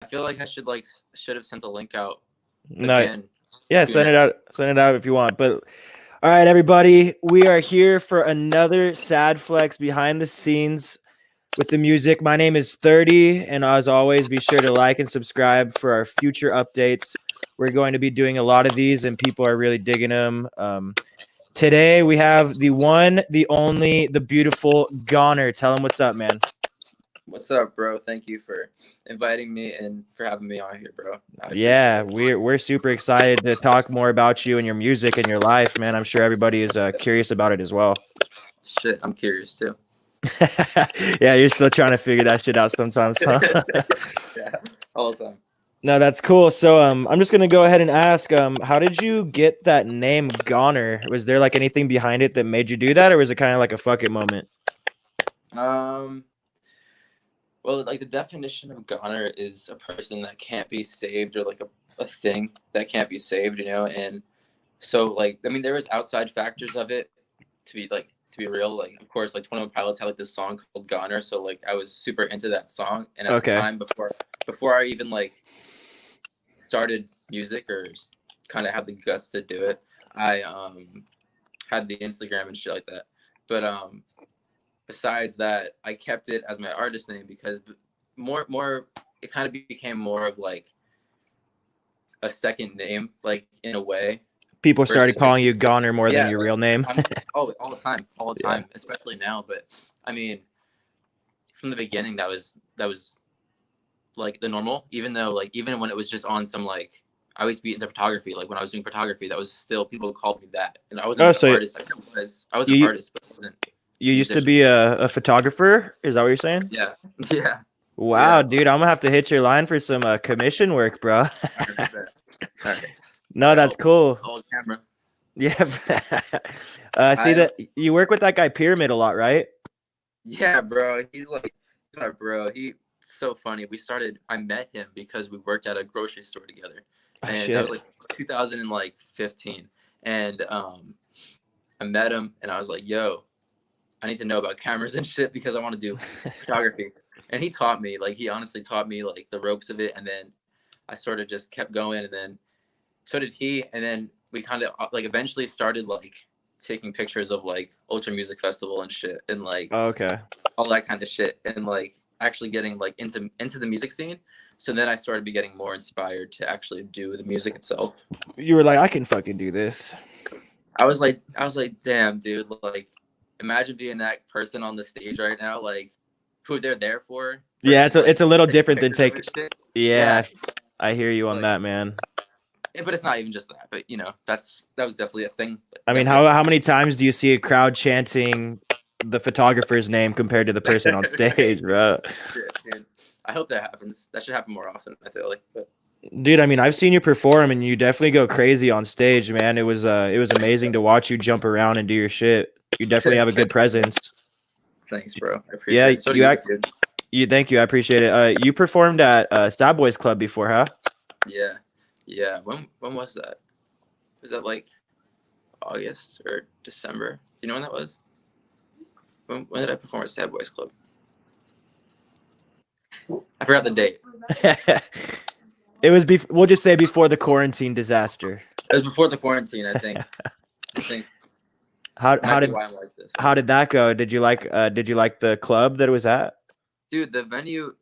feel like I should have sent the link out No, again yeah, send it sooner. out. Send it out if you want. But all right, everybody, we are here for another Sad Flex behind the scenes with the music. My name is 30, and as always, be sure to like and subscribe for our future updates. We're going to be doing a lot of these, and people are really digging them. Today we have the one, the only, the beautiful Goner. Tell him what's up, man. What's up, bro? Thank you for inviting me and for having me on here, bro. I appreciate Yeah, it. we're super excited to talk more about you and your music and your life, man. I'm sure everybody is curious about it as well. Shit, I'm curious too. Yeah, you're still trying to figure that shit out sometimes, huh? Yeah, all the time. No, that's cool. So I'm just gonna go ahead and ask, how did you get that name Goner? Was there like anything behind it that made you do that, or was it kind of like a fuck it moment? Um, well, like the definition of goner is a person that can't be saved or like a thing that can't be saved, you know? And so like I mean there was outside factors of it to be real. Like of course like 21 Pilots had like this song called Goner, so like I was super into that song. And at the Okay. time before I even like started music or kind of had the guts to do it, I had the Instagram and shit like that. But besides that, I kept it as my artist name because more it kind of became more of like a second name, like in a way, People started versus just calling you Goner more than yeah, your like real name. all the Yeah. time, especially now. But I mean, from the beginning, that was like the normal. Even though like even when it was just on some like I always be into photography. Like when I was doing photography, that was still people called me that, and I wasn't Oh, an so artist. I was an you artist, but I wasn't you a used to musician. be a photographer? Is that what you're saying? Yeah, yeah, Wow, yeah. dude, I'm gonna have to hit your line for some commission work, bro. All right, bet. All right. No, Got that's cool. old camera. Yeah. I see I that you work with that guy Pyramid a lot, right? Yeah, bro. He's my bro. He's so funny. I met him because we worked at a grocery store together, Oh and that was shit. like 2015. And I met him, and I was like, "Yo, I need to know about cameras and shit because I want to do photography." And he taught me, like, he honestly taught me like the ropes of it, and then I sort of just kept going, and then so did he, and then we kind of like eventually started like taking pictures of like Ultra Music Festival and shit, and like Okay. all that kind of shit, and like actually getting like into the music scene. So then I started be getting more inspired to actually do the music itself. You were like, I can fucking do this. I was like, damn, dude, like imagine being that person on the stage right now, like who they're there for Yeah, versus it's like a little taking different than pictures of take. it shit. Yeah, Yeah, I hear you on like that, man. but it's not even just that. But you know, that was definitely a thing. I mean, Definitely how many times do you see a crowd chanting the photographer's name compared to the person on a thing. stage, bro? Shit, dude. I hope that happens. That should happen more often, I feel like. But Dude, I mean, I've seen you perform and you definitely go crazy on stage, man. It was amazing to watch you jump around and do your shit. You definitely have a good presence. thanks, bro. I Yeah, appreciate it. So do you, dude. you thank you. I appreciate it. You performed at Sad Boys Club before, huh? Yeah, yeah. When was that? Was that like August or December? Do you know when that was? When did I perform at Sad Boys Club? I forgot the date. It was we'll just say before the quarantine disaster. It was before the quarantine, I think. I think How might be why I'm like this. how did that go? Did you like the club that it was at? Dude, the venue.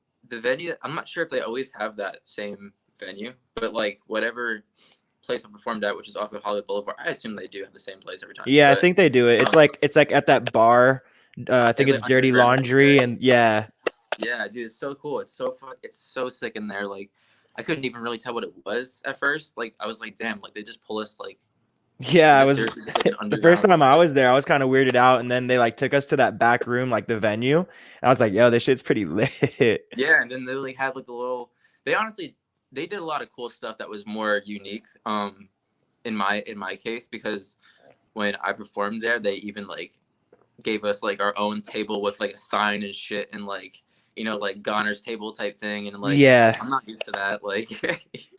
I'm not sure if they always have that same venue, but like whatever place I performed at, which is off of Hollywood Boulevard, I assume they do have the same place every time. Yeah, I But think they do it. It's like at that bar. I think it's like Dirty underground. Laundry, and yeah, Yeah, dude, it's so cool. It's so sick in there. Like, I couldn't even really tell what it was at first. Like, I was like, damn, like they just pull us like yeah. I just was seriously just, like, an the first underground. time I was there, I was kind of weirded out, and then they like took us to that back room, like the venue. And I was like, yo, this shit's pretty lit. Yeah, and then they like had like a little. They honestly they did a lot of cool stuff that was more unique. In my case, because when I performed there, they even like gave us like our own table with like a sign and shit, and like like Goner's table type thing, and like Yeah. I'm not used to that. Like,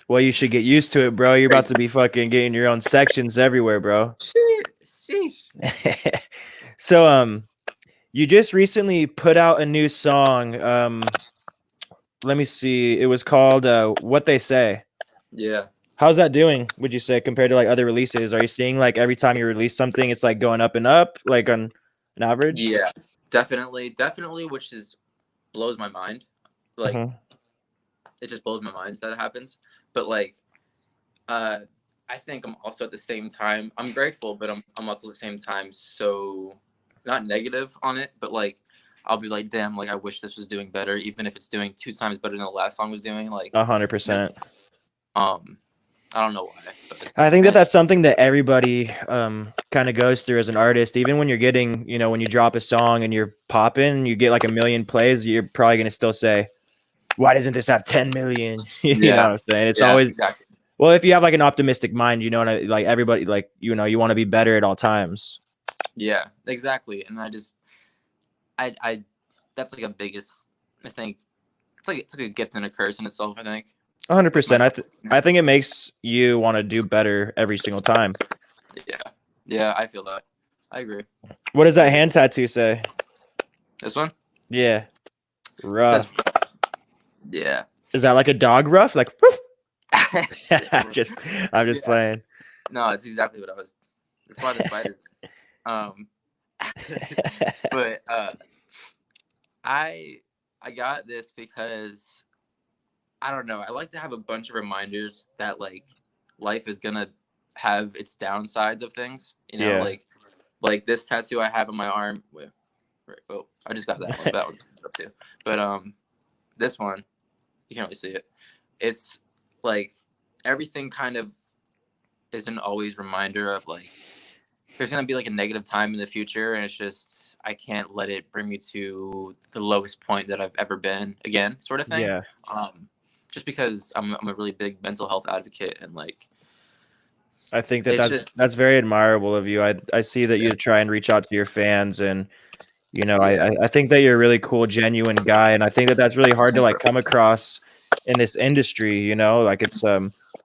Well, you should get used to it, bro. You're about to be fucking getting your own sections everywhere, bro. sheesh. So, you just recently put out a new song. let me see. It was called What They Say. Yeah. How's that doing, would you say, compared to like other releases? Are you seeing like every time you release something, it's like going up and up, like on an average? Yeah. Definitely, which is blows my mind. Like Uh-huh. it just blows my mind that it happens. But like uh I think I'm also at the same time I'm grateful, but I'm also at the same time so not negative on it, but like I'll be like, damn, like I wish this was doing better, even if it's doing 2 times better than the last song was doing. Like, you know, 100%. um, I don't know why, but I think that and that's something that everybody kind of goes through as an artist. Even when you're getting, when you drop a song and you're popping, you get like a million plays, you're probably going to still say, why doesn't this have 10 million? You know what yeah, I'm saying? It's yeah, always, exactly. well, if you have like an optimistic mind, like everybody, like, you want to be better at all times. Yeah, exactly. And I that's like a biggest. I think it's like a gift and a curse in itself. I think like 100%. myself. I think it makes you want to do better every single time. Yeah, yeah, I feel that. I agree. What does that hand tattoo say? This one Yeah. says, Rough. yeah. Is that like a dog rough? Like, woof? I'm just Yeah. playing. No, it's exactly what I was. That's why the spider. Um, but I got this because I don't know. I like to have a bunch of reminders that like life is gonna have its downsides of things. You know, Yeah. like this tattoo I have on my arm. Wait, right, oh, I just got that one. That one up too. But this one you can't really see it. It's like everything kind of isn't always reminder of like there's gonna be like a negative time in the future, and it's just I can't let it bring me to the lowest point that I've ever been again, sort of thing. Yeah. Just because I'm a really big mental health advocate, and like I think that it's that's just that's very admirable of you. I see that you try and reach out to your fans, and yeah, I think that you're a really cool, genuine guy, and I think that that's really hard to like come across in this industry. Like it's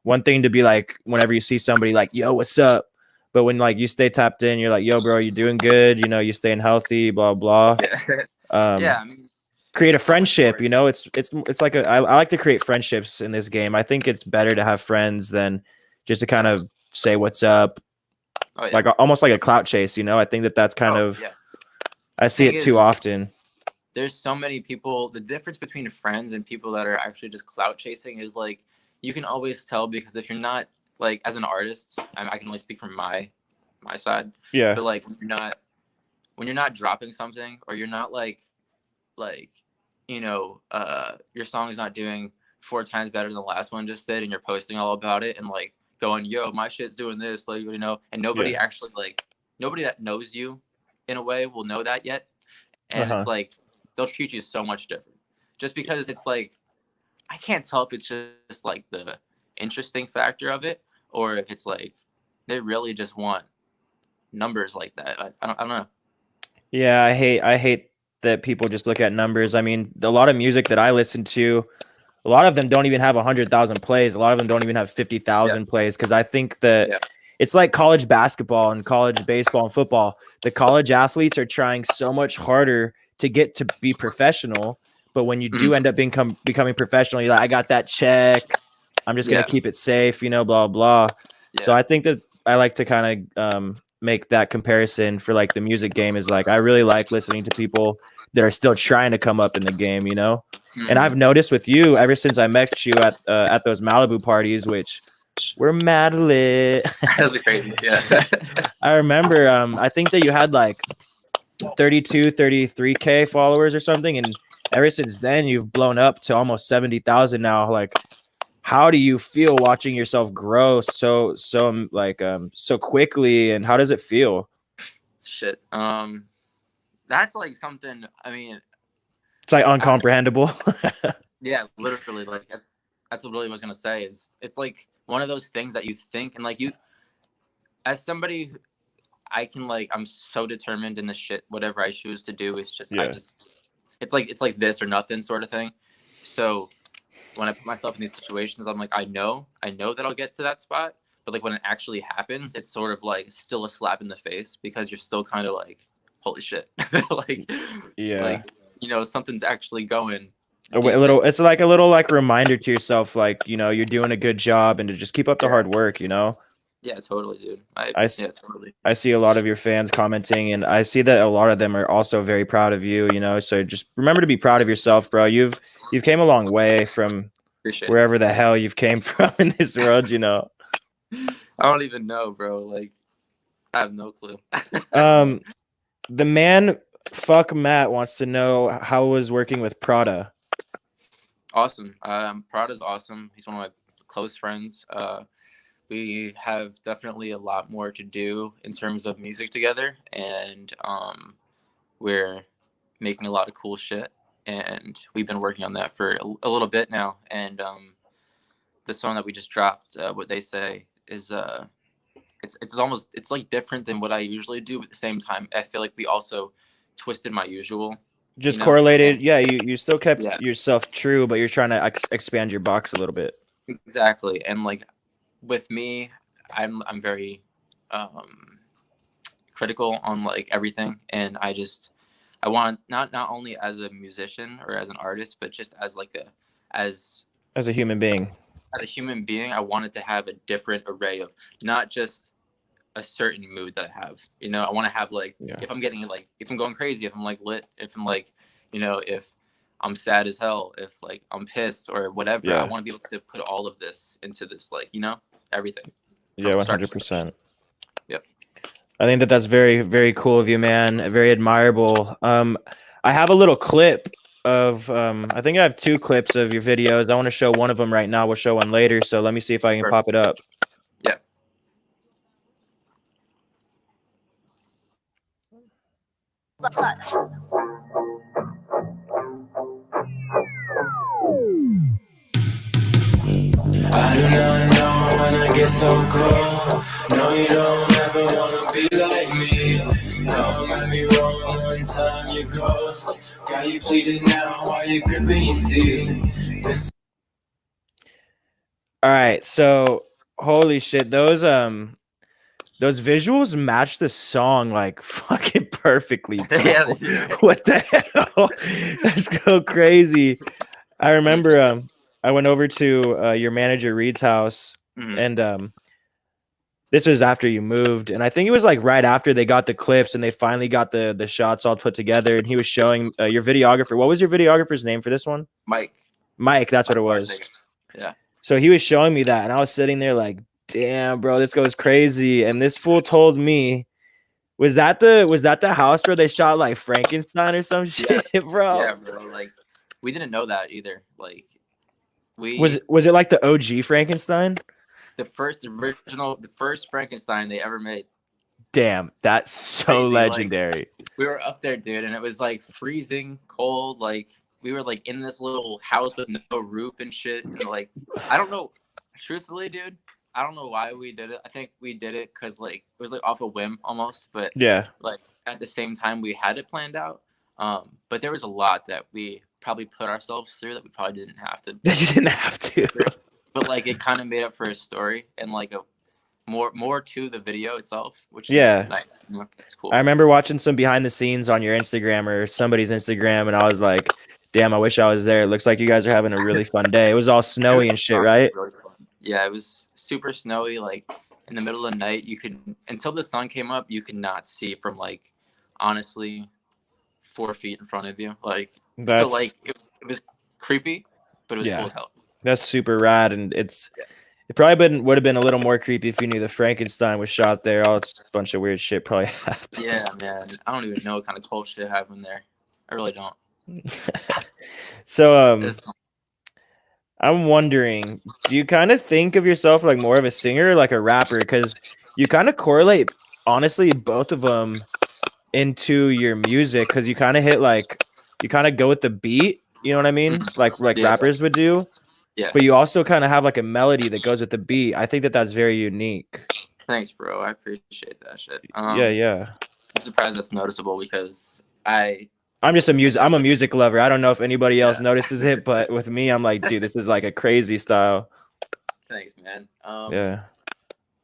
one thing to be like whenever you see somebody like, yo, what's up? But when like you stay tapped in, you're like, yo, bro, you doing good? You staying healthy, blah blah. yeah, yeah. Um, I mean, create a there's so much more. friendship. It's like I like to create friendships in this game. I think it's better to have friends than just to kind of say what's up, Oh yeah. like almost like a clout chase. I think that that's kind Oh of yeah. I The see thing it too is, often. there's so many people. The difference between friends and people that are actually just clout chasing is like you can always tell because if you're not like as an artist, I can only speak from my side, Yeah, but like when you're not dropping something or you're not like your song is not doing 4 times better than the last one just did, and you're posting all about it and like going, yo, my shit's doing this, like and nobody yeah, actually like nobody that knows you in a way will know that yet, and it's uh-huh. like they'll treat you so much different just because it's like I can't tell if it's just like the interesting factor of it or if it's like they really just want numbers like that. I don't know. Yeah, I hate that people just look at numbers. I mean, a lot of music that I listen to, a lot of them don't even have 100,000 plays. A lot of them don't even have Yeah, 50,000 plays because I think that yeah, it's like college basketball and college baseball and football. The college athletes are trying so much harder to get to be professional, but when you do mhm, end up becoming professional, you're like, I got that check. I'm just gonna yeah, keep it safe, blah blah. So yeah. I think that I like to kind of make that comparison for like the music game is like I really like listening to people that are still trying to come up in the game. And Mhm. I've noticed with you ever since I met you at those Malibu parties, which were mad lit. That's crazy. Yeah. I remember I think that you had like 32, 33K followers or something, and ever since then you've blown up to almost 70,000 now. Like, how do you feel watching yourself grow so quickly, and how does it feel? Shit. That's like something. I mean, It's like I don't know. uncomprehendable. Yeah, literally. Like that's what really was gonna say is it's like one of those things that you think and like you as somebody I can like I'm so determined in the shit whatever I choose to do is just I Yeah. just it's like this or nothing sort of thing. So when I put myself in these situations, I'm like I know that I'll get to that spot, but like when it actually happens, it's sort of like still a slap in the face because you're still kind of like holy shit, like Yeah. like something's actually going decent. It's like a little like reminder to yourself, like, you know, you're doing a good job and to just keep up the Yeah, hard work, you know. yeah, totally, dude. I, s- Yeah, totally. I see a lot of your fans commenting, and I see that a lot of them are also very proud of you, you know. So just remember to be proud of yourself, bro. You've came a long way from Appreciate it. wherever the hell you've came from in this world, you know. I don't even know, bro. Like, I have no clue. Um, the man, fuck Matt, wants to know how it was working with Prada. Awesome. Prada's awesome. He's one of my close friends. We have definitely a lot more to do in terms of music together, and we're making a lot of cool shit. And we've been working on that for a little bit now. And the song that we just dropped, "What They Say," is it's almost it's like different than what I usually do, but at the same time, I feel like we also twisted my usual, you Just know. correlated, And yeah. You still kept yeah, yourself true, but you're trying to expand your box a little bit. exactly. And like with me, I'm very um, critical on like everything, and I want not only as a musician or as an artist, but just as like a as As a human being. as a human being, I wanted to have a different array of not just a certain mood that I have. You know, I want to have like Yeah. if I'm getting like if I'm going crazy, if I'm like lit, if I'm like, you know, if I'm sad as hell, if like I'm pissed or whatever, I Yeah. want to be able to put all of this into this, like, you know, everything Yeah, from start to finish. 100%. Yep. I think that that's very, very cool of you, man. Very admirable. I have a little clip of, I think I have 2 clips of your videos. I want to show one of them right now. We'll show one later. So let me see if I can pop it up. Yeah. I do not know when I get so cold. No, you don't ever wanna be like me. Come at me wrong one time, you ghost. Got you pleading now while you gripping your seat. All right. So holy shit, those visuals match the song like fucking perfectly, bro. Yeah, they do. What the hell? That's so crazy. I remember I went over to your manager Reed's house, Mhm. and this was after you moved, and I think it was like right after they got the clips and they finally got the shots all put together, and he was showing your videographer. What was your videographer's name for this one? Mike. Mike, that's what it was. Barthager. Yeah. So he was showing me that, and I was sitting there like, damn, bro, this goes crazy. And this fool told me, was that the house where they shot like Frankenstein or some shit, bro? Yeah, bro. Like, we didn't know that either. Like, Was it like the OG Frankenstein? the first Frankenstein they ever made. Damn, that's so Crazy, like, legendary. We were up there, dude, and it was like freezing cold. Like, we were like in this little house with no roof and shit. And like, I don't know, truthfully, dude, I don't know why we did it. I think we did it because like it was like off a whim almost, but Yeah. like at the same time we had it planned out. But there was a lot that we probably put ourselves through that we probably didn't have to. You didn't have to. But like it kind of made up for a story and like a more to the video itself, which Yeah. is nice. You know, it's cool. I remember watching some behind the scenes on your Instagram or somebody's Instagram, and I was like, damn, I wish I was there. It looks like you guys are having a really fun day. It was all snowy and shit, right? Really fun. Yeah, it was super snowy. Like in the middle of the night, you could until the sun came up, you could not see from like honestly 4 feet in front of you. Like That's so, like it was creepy, but it was cool as hell. That's super rad, and it probably would have been a little more creepy if you knew the Frankenstein was shot there. All this bunch of weird shit probably happened. Yeah, man. I don't even know what kind of cold shit happened there. I really don't. So I'm wondering, do you kind of think of yourself like more of a singer or like a rapper? Because you kind of correlate, honestly, both of them into your music. Because you kind of hit like you kind of go with the beat. You know what I mean? Like rappers would do. Yeah. But you also kind of have like a melody that goes with the beat. I think that that's very unique. Thanks, bro. I appreciate that shit. Yeah. I'm surprised that's noticeable because I'm just I'm a music lover. I don't know if anybody else notices it, but with me, I'm like, dude, this is like a crazy style. Thanks, man. Yeah.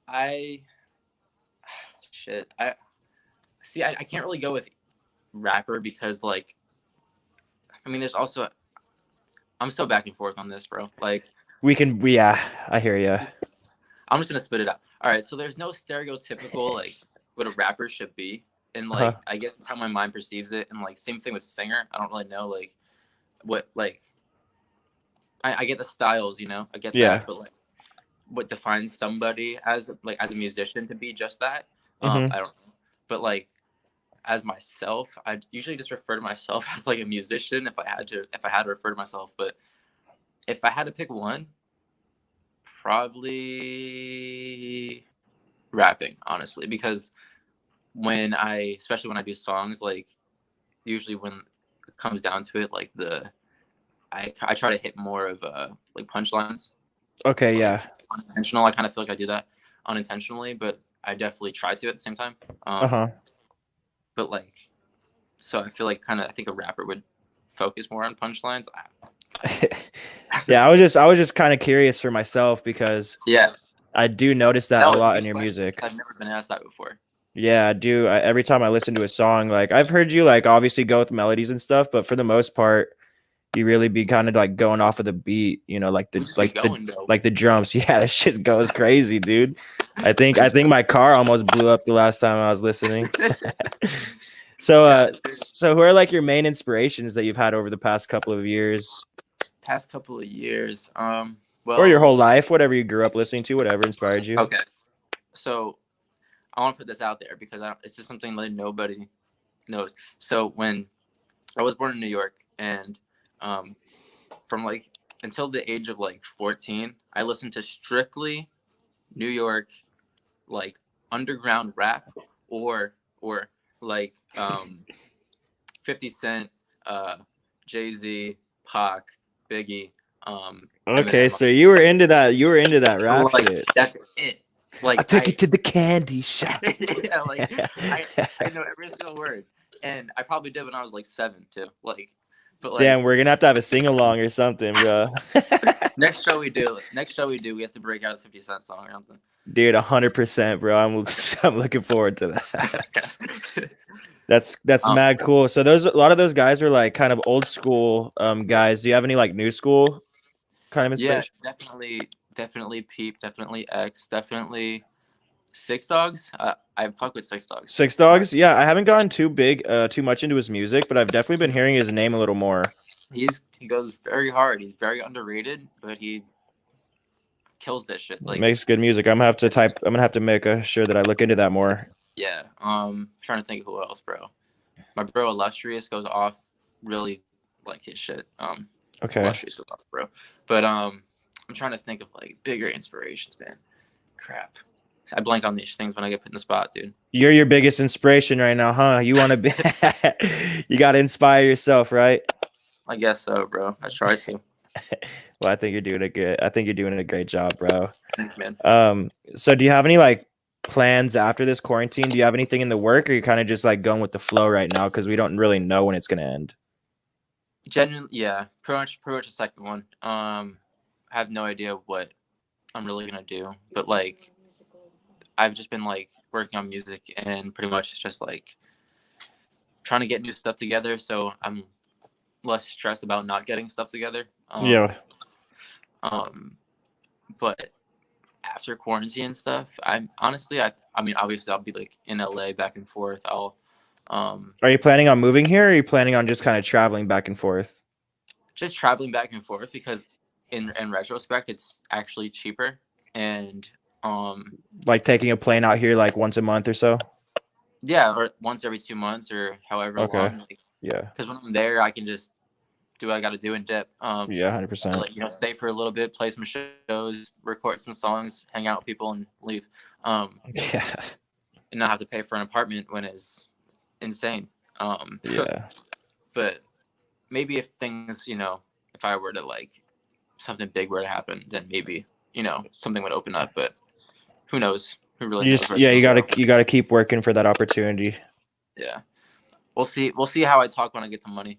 I can't really go with rapper because like, I mean, there's also I'm so back and forth on this, bro. Like, Yeah, I hear you. I'm just gonna spit it out. All right, so there's no stereotypical like what a rapper should be, and like Uh-huh. I guess it's how my mind perceives it, and like same thing with singer. I don't really know like what like I get the styles, you know, I get Yeah. that, but like what defines somebody as like as a musician to be just that, Mhm. I don't know. But like as myself, I usually just refer to myself as like a musician if I had to refer to myself. But if I had to pick one, probably rapping, honestly, because especially when I do songs, like usually when it comes down to it, like I try to hit more of like punchlines, Okay, like yeah. unintentional. I kind of feel like I do that unintentionally, but I definitely try to at the same time. Uh-huh. But like, so I feel like I think a rapper would focus more on punchlines. Yeah, I was just kind of curious for myself because Yeah, I do notice that that a was a lot in good your question. music. I've never been asked that before. Yeah, I do. Every time I listen to a song, like I've heard you like obviously go with melodies and stuff, but for the most part, you really be kind of like going off of the beat, you know, like We the just be like the going though. like the drums. Yeah, that shit goes crazy, dude. I think Thanks, my car almost blew up the last time I was listening. So Yeah, so who are like your main inspirations that you've had over the past couple of years past couple of years. or your Well, whole life, whatever you grew up listening to, whatever inspired you? okay. So I want to put this out there because it's just something that nobody knows. So when I was born in New York, and from like until the age of like 14, I listened to strictly New York, like underground rap, or like 50 Cent, Jay-Z, Pac, Biggie, Okay, Eminem. so you were into that. You were into that rap Like shit. that's it. Like I took you to the candy shop. yeah, like I know every single word, and I probably did when I was like 7 too. Like, but like Damn, we're gonna have to have a sing along or something, bro. next show we do, we have to break out a 50 Cent song or something. Dude, 100%, bro. I'm looking forward to that. That's mad cool. So a lot of those guys are like kind of old school guys. Do you have any like new school kind of Yeah, inspiration? definitely Peep, definitely X, definitely Six Dogs. I fuck with Six Dogs. Six Dogs? Yeah, I haven't gotten too much into his music, but I've definitely been hearing his name a little more. He goes very hard. He's very underrated, but he kills that shit. Like, Makes good music. I'm gonna have to make sure that I look into that more. yeah. Trying to think of who else, bro. My bro Illustrious goes off. Really like his shit. Okay. Illustrious goes off, bro. But I'm trying to think of like bigger inspirations, man. Crap. I blank on these things when I get put in the spot, dude. You're your biggest inspiration right now, huh? You want to be you got to inspire yourself, right? I guess so, bro. I try to. Well, I think you're doing a great job, bro. Thanks, man. So do you have any like plans after this quarantine? Do you have anything in the work, or you kind of just like going with the flow right now because we don't really know when it's gonna end? Genuinely, yeah. Pretty much the second one. I have no idea what I'm really gonna do, but like I've just been like working on music and pretty much it's just like trying to get new stuff together, so I'm less stressed about not getting stuff together. Yeah. But after quarantine and stuff, I'm honestly, I mean, obviously, I'll be like in LA back and forth. Are you planning on moving here, or are you planning on just kind of traveling back and forth? just traveling back and forth because in retrospect, it's actually cheaper and like taking a plane out here like once a month or so. yeah, or once every 2 months or however long. Like, Yeah. because when I'm there, I can just do what I got to do in dip. Yeah, 100%. Like, stay for a little bit, play some shows, record some songs, hang out with people, and leave. Yeah. And not have to pay for an apartment when it's insane. Yeah. But maybe if things, if I were to like something big were to happen, then maybe, something would open up. But who knows? Who really knows? You gotta keep working for that opportunity. Yeah. We'll see. We'll see how I talk when I get the money.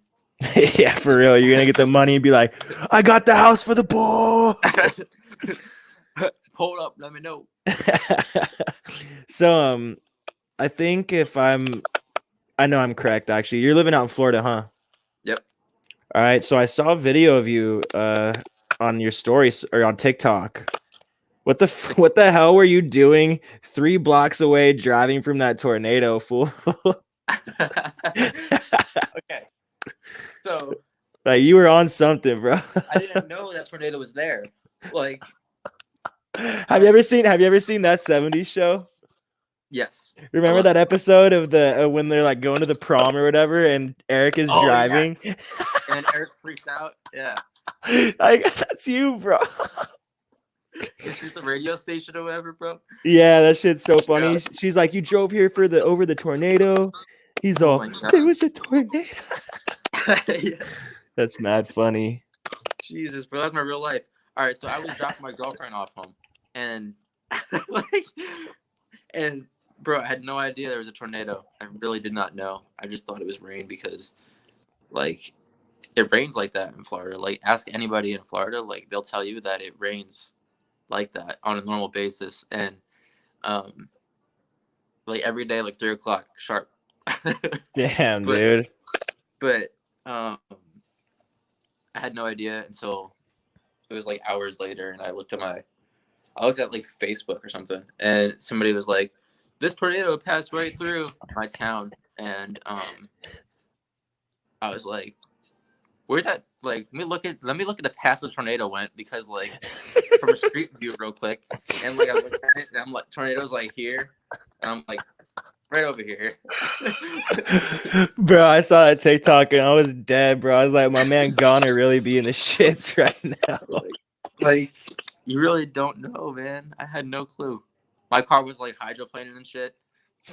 Yeah, for real. You're gonna get the money and be like, I got the house for the boy. Hold up, let me know. So I think I know I'm correct actually. You're living out in Florida, huh? Yep. All right, so I saw a video of you on your stories or on TikTok. What the hell were you doing 3 blocks away driving from that tornado, fool? Okay. So Like you were on something, bro. I didn't know that tornado was there. Like, Have you ever seen that 70s show? yes. Remember love that episode of the when they're like going to the prom or whatever and Eric is Oh, yeah. driving? And Eric freaks out. Yeah. Like that's you, bro. It's just the radio station or whatever, bro. Yeah, that shit's so funny. Yeah. She's like, "You drove here for over the tornado." He's Oh all, my God. "There was a tornado." Yeah. That's mad funny. Jesus, bro, that's my real life. All right, so I was dropping my girlfriend off home, and like, and bro, I had no idea there was a tornado. I really did not know. I just thought it was rain because, like, it rains like that in Florida. Like, ask anybody in Florida, like, they'll tell you that it rains like that on a normal basis, and like every day, like 3 o'clock sharp. Damn, But- dude. But I had no idea until it was like hours later, and I looked at like Facebook or something, and somebody was like, "This tornado passed right through my town," and I was like, "Where'd that like?" Let me look at the path the tornado went, because like from a street view real quick, and like I looked at it, and I'm like, tornado's like here, and I'm like, right over here. Bro, I saw that TikTok and I was dead, bro. I was like, my man Goner really be in the shits right now. Like, you really don't know, man. I had no clue. My car was like hydroplaning and shit.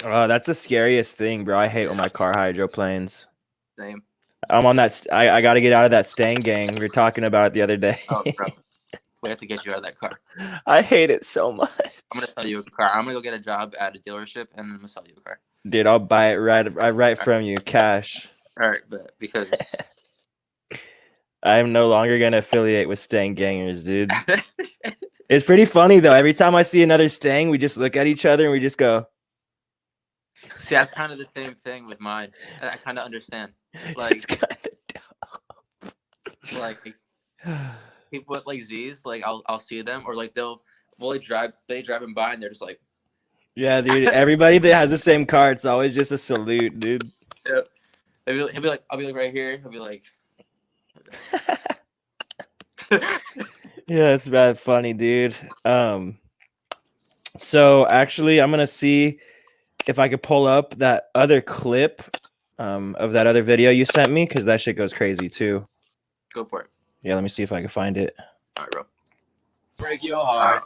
Oh, that's the scariest thing, bro. I hate when my car hydroplanes. Same. I'm on that. I got to get out of that Stang gang. We were talking about it the other day. Oh, bro. We have to get you out of that car. I hate it so much. I'm gonna sell you a car. I'm gonna go get a job at a dealership, and I'm gonna sell you a car. Dude, I'll buy it right from you, cash. All right, but because I am no longer gonna affiliate with Stang gangers, dude. It's pretty funny though. Every time I see another Stang, we just look at each other and we just go. see, that's kind of the same thing with mine. I kind of understand. Like, It's kind like people with like Z's, like I'll see them, or like they driving by and they're just like, yeah, dude. Everybody that has the same car, it's always just a salute, dude. yep. He'll be like, I'll be like right here. He'll be like. Yeah, it's bad funny, dude. So actually I'm gonna see if I could pull up that other clip of that other video you sent me, because that shit goes crazy too. Go for it. Yeah, let me see if I can find it. All right, bro. Break your heart.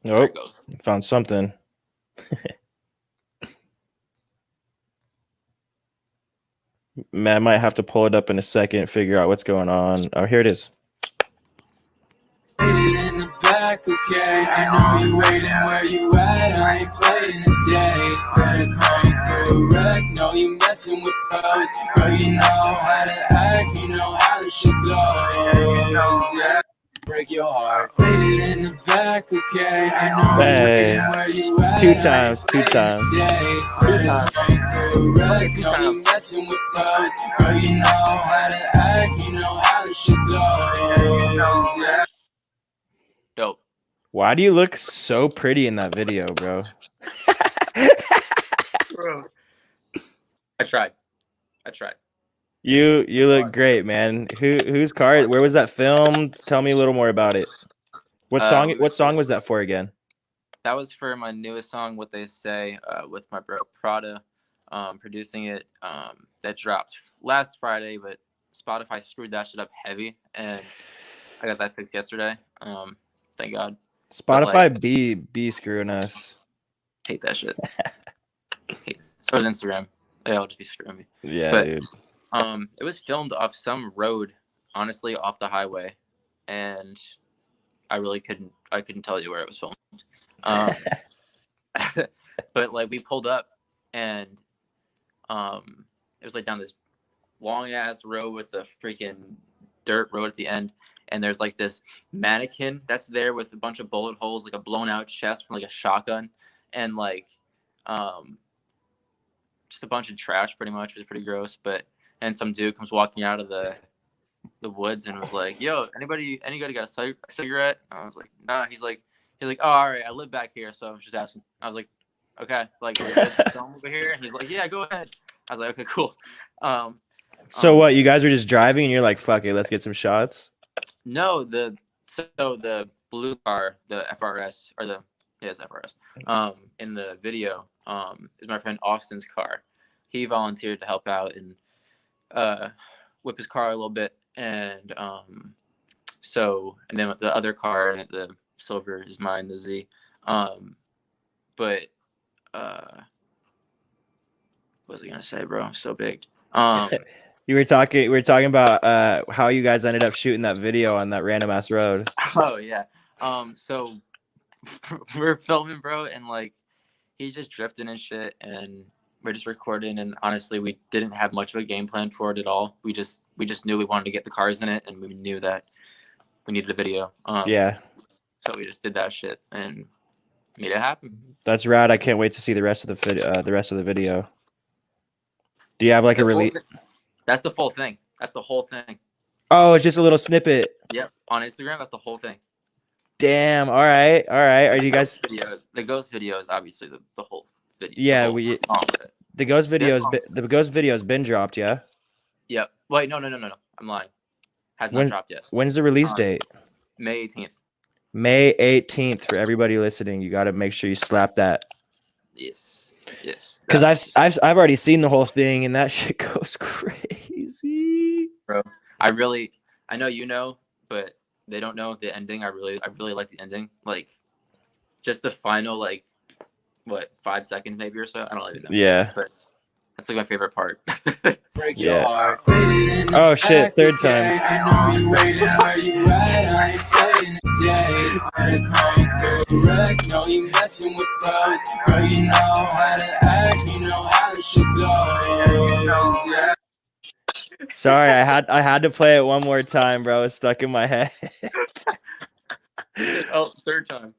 There Oh, it goes. found something. Man, I might have to pull it up in a second, figure out what's going on. Oh, here it is. Waited in the back, okay. I know you waiting where you at. I ain't playing today. Better call me correct. No, you messing with those. Girl, you know how to act. You know how this shit goes. Yeah. Break your heart. Waited in the back, okay. I know you Hey. waiting where you at. Two I ain't times, two playing times. today. Two times. Correct. No, you messing with those. Girl, you know how to act. You know how this shit goes. Yeah. Dope. Why do you look so pretty in that video, bro? Bro. I tried. You look great, man. Whose car? Where was that filmed? Tell me a little more about it. What song? What song was that for again? That was for my newest song, What They Say, with my bro Prada, producing it. That dropped last Friday, but Spotify screwed that shit up heavy, and I got that fixed yesterday. Thank God. Spotify like- be screwing us. Hate that shit. So is Instagram. They all just be screwing me. Yeah, But- dude. It was filmed off some road, honestly, off the highway, and I couldn't tell you where it was filmed. But like we pulled up, and it was like down this long ass road with a freaking dirt road at the end, and there's like this mannequin that's there with a bunch of bullet holes, like a blown out chest from like a shotgun, and like just a bunch of trash pretty much. It was pretty gross, but and some dude comes walking out of the woods and was like, "Yo, anybody got a cigarette?" And I was like, "Nah." He's like, "Oh, all right, I live back here, so I was just asking." I was like, "Okay, like, you're good to come over here?" And he's like, "Yeah, go ahead." I was like, "Okay, cool." So what? You guys were just driving, and you're like, "Fuck it, let's get some shots." No, the blue car, the FRS, or it's FRS. In the video, is my friend Austin's car. He volunteered to help out and whip his car a little bit, and then with the other car, the silver is mine, the Z. But what was I gonna say, bro? I'm so big. We were talking about how you guys ended up shooting that video on that random ass road. Oh yeah. So we're filming, bro, and like he's just drifting and shit, and we're just recording. And honestly, we didn't have much of a game plan for it at all. We just knew we wanted to get the cars in it, and we knew that we needed a video. Yeah. So we just did that shit and made it happen. That's rad. I can't wait to see the rest of the video. Do you have like a release? That's the full thing. That's the whole thing. Oh, it's just a little snippet. Yep. On Instagram, that's the whole thing. Damn. All right. Are you guys? The ghost video is obviously the whole video. Yeah, the ghost video's been dropped. Yeah. Yep. Wait, no. I'm lying. Has not dropped yet. When's the release date? May 18th. May 18th. For everybody listening, you got to make sure you slap that. Yes. Because I've already seen the whole thing, and that shit goes crazy, bro. I know you know, but they don't know the ending. I really like the ending. Like, just the final, like, what, 5 seconds maybe or so. I don't really know. Yeah. But that's like my favorite part. Break your heart. Oh shit! Third time. I know you waiting where you at. I ain't playing today. Better come correct. No, you messing with pros. Girl, you know how to act. You know how the shit goes. Yeah. Sorry, I had to play it one more time, bro. It's stuck in my head. Oh, third time.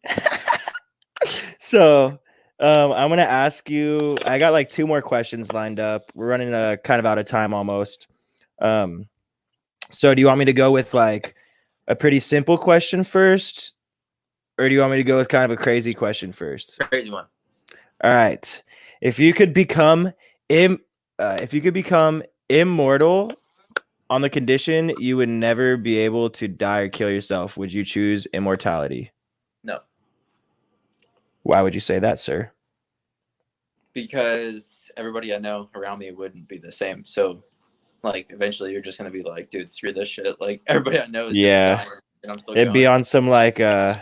So, I'm gonna ask you. I got like 2 more questions lined up. We're running kind of out of time almost. So do you want me to go with like a pretty simple question first, or do you want me to go with kind of a crazy question first? Crazy one. All right. If you could become immortal on the condition you would never be able to die or kill yourself, would you choose immortality? No. Why would you say that, sir? Because everybody I know around me wouldn't be the same. So, like, eventually you're just gonna be like, dude, screw this shit. Like, everybody I know is just dying, and I'm still It'd going. be on some like John,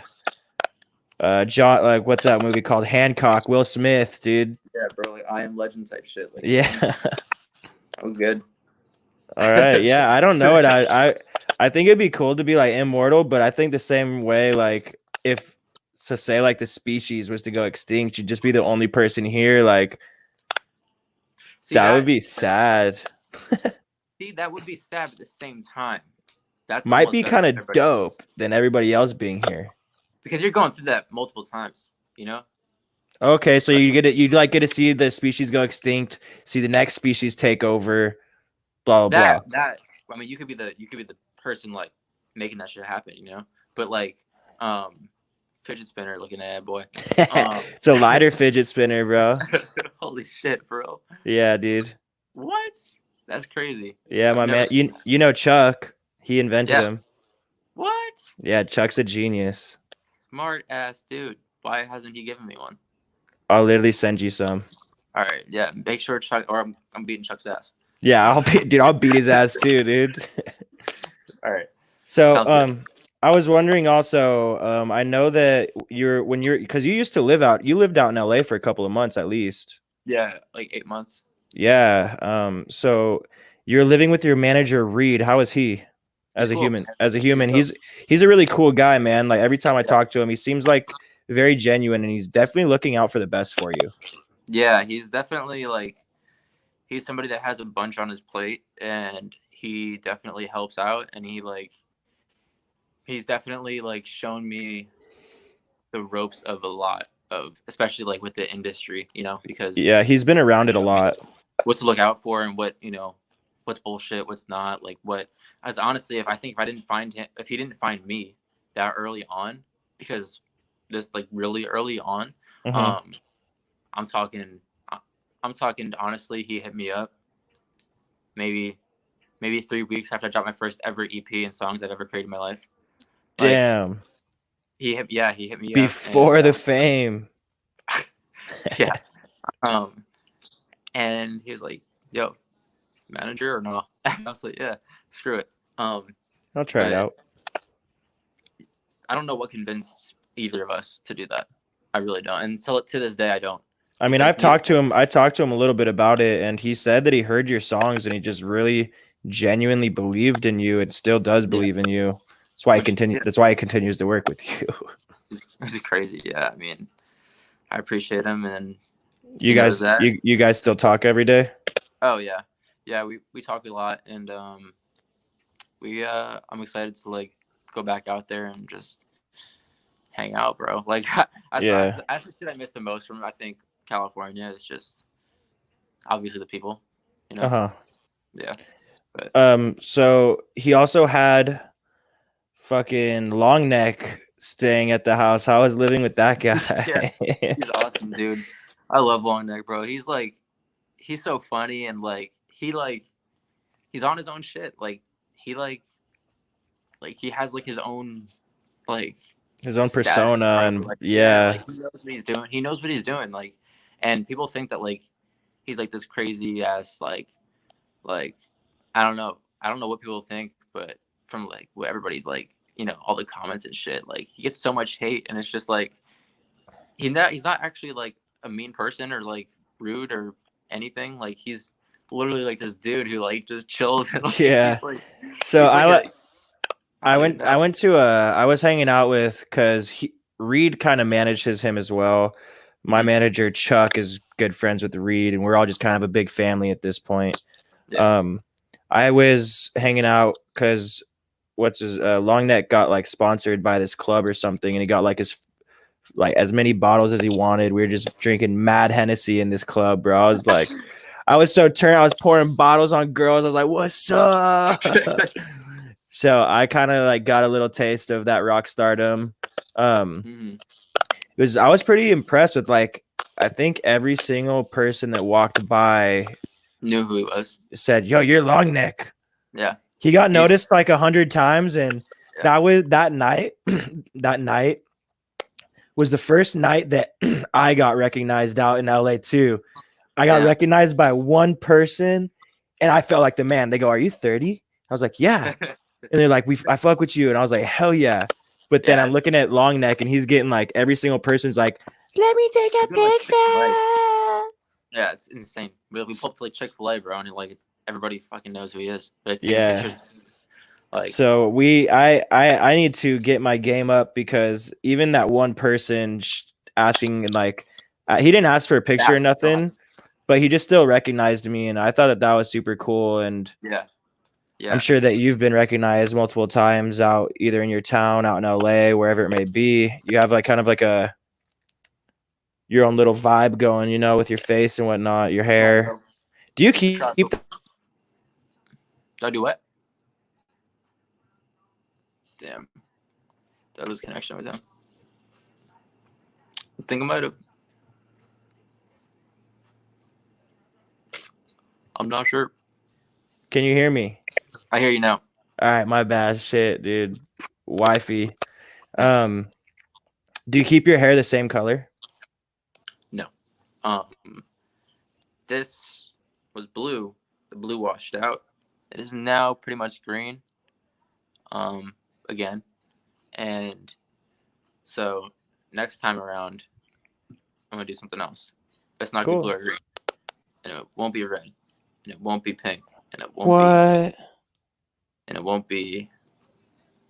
like, what's that movie called? Hancock, Will Smith, dude. Yeah, bro, like I Am Legend type shit. Like, Yeah. I'm good. All right. Yeah, I don't know it. I think it'd be cool to be like immortal, but I think the same way, like if so say like the species was to go extinct, you'd just be the only person here. Like that would be sad. See, that would be sad at the same time. That's might be kind of dope than everybody else being here. Because you're going through that multiple times, you know? Okay, so you get to see the species go extinct, see the next species take over, blah blah blah. I mean, you could be the person like making that shit happen, you know? But like fidget spinner looking at it, boy. It's a lighter fidget spinner, bro. Holy shit, bro. Yeah, dude. What? That's crazy. Yeah, my man. You know Chuck. He invented him. What? Yeah, Chuck's a genius. Smart ass dude. Why hasn't he given me one? I'll literally send you some. All right, yeah. Make sure Chuck, or I'm beating Chuck's ass. Yeah, I'll beat his ass too, dude. All right. So, I was wondering also. I know that because you lived out in LA for a couple of months at least. Yeah, like 8 months. Yeah. So you're living with your manager Reed. How is he? As a human, he's a really cool guy, man. Like every time I talk to him, he seems like very genuine, and he's definitely looking out for the best for you. Yeah, he's definitely like he's somebody that has a bunch on his plate, and he definitely helps out, and he's definitely like shown me the ropes of a lot of, especially like with the industry, you know, because he's been around it a lot. What to look out for and what, you know, what's bullshit, what's not, like what. As honestly, if I didn't find him, if he didn't find me that early on, because this like really early on, Mhm. I'm talking honestly, he hit me up maybe 3 weeks after I dropped my first ever EP and songs I've ever created in my life. Like, Damn. he hit me Before up, the fame. yeah. And he was like, "Yo, manager or no?" I was like, "Yeah, screw it." I'll try it but out. I don't know what convinced either of us to do that. I really don't, and so to this day, I don't. I mean, Because I've talked to him. I talked to him a little bit about it, and he said that he heard your songs and he just really genuinely believed in you and still does believe in you. That's why he continue. Yeah. That's why he continues to work with you. Which is crazy. Yeah, I mean, I appreciate him, and You he knows guys, that. you guys still talk every day? Oh yeah, we talk a lot, and I'm excited to like go back out there and just hang out, bro. Like that's Yeah. the shit I miss the most from I think California is just obviously the people, you know. Uh-huh. Yeah. But So he also had fucking Long Neck staying at the house. How was living with that guy? he's awesome, dude. I love Long Neck, bro. He's so funny, and he's on his own shit. Like he has like his own like His own status, persona, bro. and Like, yeah. like he knows what he's doing. He knows what he's doing. Like, and people think that like he's like this crazy ass like I don't know what people think, but from like what everybody's like, you know, all the comments and shit, like he gets so much hate, and it's just like he's not actually like a mean person or like rude or anything. Like he's literally like this dude who like just chills. And, like, Yeah. So I was hanging out with, because Reed kind of manages him as well. My manager Chuck is good friends with Reed, and we're all just kind of a big family at this point. Yeah. I was hanging out because Long Neck got like sponsored by this club or something, and he got like as many bottles as he wanted. We were just drinking mad Hennessy in this club, bro. I was like, I was so turned. I was pouring bottles on girls. I was like, "What's up?" So I kind of like got a little taste of that rock stardom. I was pretty impressed with, like, I think every single person that walked by knew who he was. Said, "Yo, you're Long Neck." Yeah. He got noticed like 100 times, and that night. That night was the first night that I got recognized out in LA too. I got recognized by one person, and I felt like the man. They go, "Are you 30?" I was like, "Yeah." And they're like, "I fuck with you," and I was like, "Hell yeah!" But then I'm looking at Long Neck, and he's getting like every single person's like, "Let me take a picture." Yeah, it's insane. We pulled up to like Chick-fil-A, bro, and like everybody fucking knows who he is. Yeah. Like, so I need to get my game up, because even that one person asking, like, he didn't ask for a picture or nothing, but he just still recognized me, and I thought that was super cool. And yeah. I'm sure that you've been recognized multiple times out either in your town, out in LA, wherever it may be. You have like kind of like your own little vibe going, you know, with your face and whatnot, your hair. Do you keep? Do I do what? Damn, that was connection with him. I think I might have. I'm not sure. Can you hear me? I hear you now. All right, my bad. Shit, dude. Wifey. Do you keep your hair the same color? No. This was blue. The blue washed out. It is now pretty much green. Again. And so next time around, I'm gonna do something else. It's not gonna be blue or green. And it won't be red. And it won't be pink. And it won't and it won't be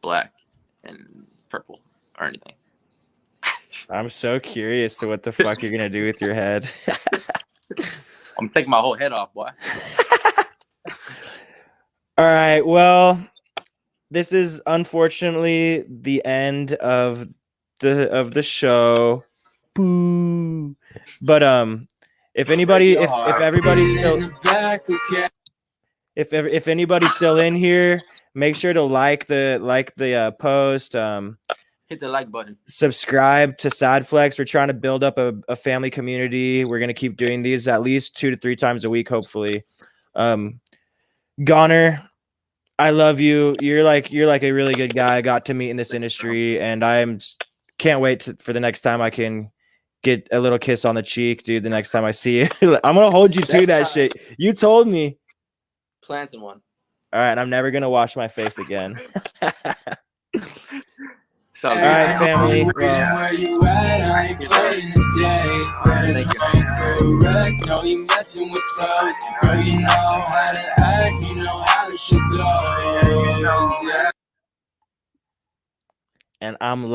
black and purple or anything. I'm so curious to what the fuck you're gonna do with your head. I'm taking my whole head off, boy. All right. Well, this is unfortunately the end of the show. Boo. But if anybody, if everybody's still, if anybody's still in here, make sure to like the post. Hit the like button. Subscribe to SadFlex. We're trying to build up a family community. We're gonna keep doing these at least 2 to 3 times a week, hopefully. Goner, I love you. You're like a really good guy I got to meet in this industry, and can't wait for the next time I can get a little kiss on the cheek, dude. The next time I see you, I'm gonna hold you to that shit. You told me. Planting one. All right, I'm never gonna wash my face again. So, all right, family. Well, Where you at? I ain't playing today. Ready to fight for a wreck? No, you messing with pros. Girl, you know how to act. You know how the shit goes. Yeah. and I'm